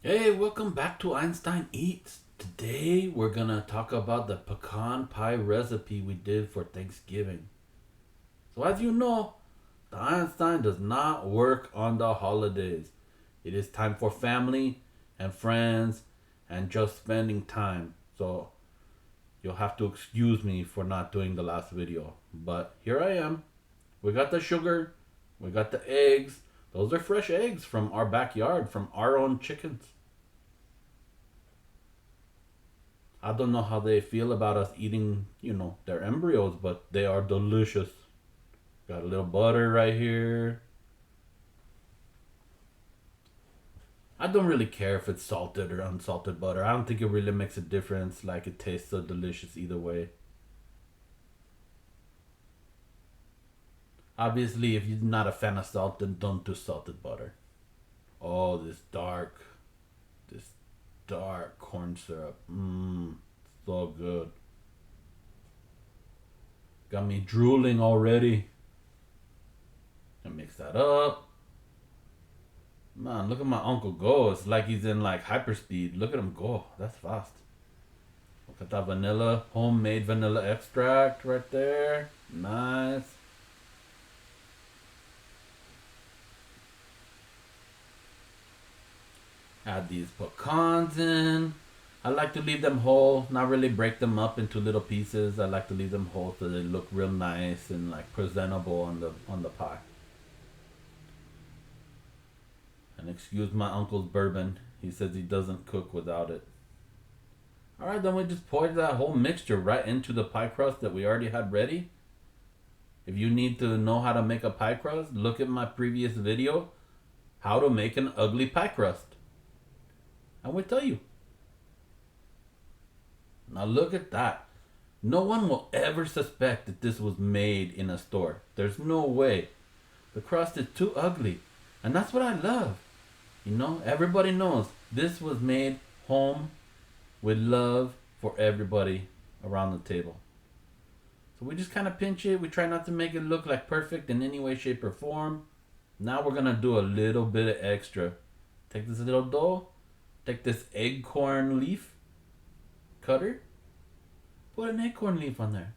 Hey, welcome back to Einstein Eats. Today we're gonna talk about the pecan pie recipe we did for Thanksgiving. So, as you know, the Einstein does not work on the holidays. It is time for family and friends and just spending time. So, you'll have to excuse me for not doing the last video. But here I am. We got the sugar, we got the eggs. Those are fresh eggs from our backyard, from our own chickens. I don't know how they feel about us eating, their embryos, but they are delicious. Got a little butter right here. I don't really care if it's salted or unsalted butter. I don't think it really makes a difference. Like, it tastes so delicious either way. Obviously, if you're not a fan of salt, then don't do salted butter. Oh, this dark corn syrup. Mmm, so good. Got me drooling already. And mix that up. Man, look at my uncle go. It's like he's in like hyperspeed. Look at him go. That's fast. Look at that vanilla, homemade vanilla extract right there. Nice. Add these pecans in. I like to leave them whole, not really break them up into little pieces. I like to leave them whole so they look real nice and like presentable on the pie. And excuse my uncle's bourbon. He says he doesn't cook without it. Alright, then we just poured that whole mixture right into the pie crust that we already had ready. If you need to know how to make a pie crust, look at my previous video, how to make an ugly pie crust. I will tell you. Now look at that. No one will ever suspect that this was made in a store. There's no way. The crust is too ugly. And that's what I love. Everybody knows this was made home with love for everybody around the table. So we just kind of pinch it. We try not to make it look like perfect in any way, shape, or form. Now we're going to do a little bit of extra. Take this little dough. Take this acorn leaf cutter. Put an acorn leaf on there.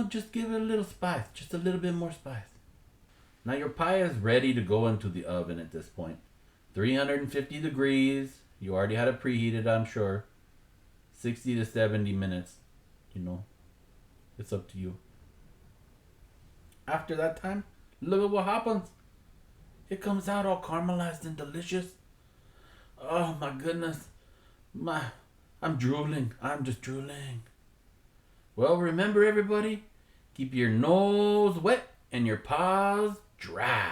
Just give it a little spice. Just a little bit more spice. Now your pie is ready to go into the oven at this point. 350 degrees. You already had it preheated, I'm sure. 60 to 70 minutes. It's up to you. After that time, look at what happens. It comes out all caramelized and delicious. Oh my goodness. I'm drooling. I'm just drooling. Well, remember everybody, keep your nose wet and your paws dry.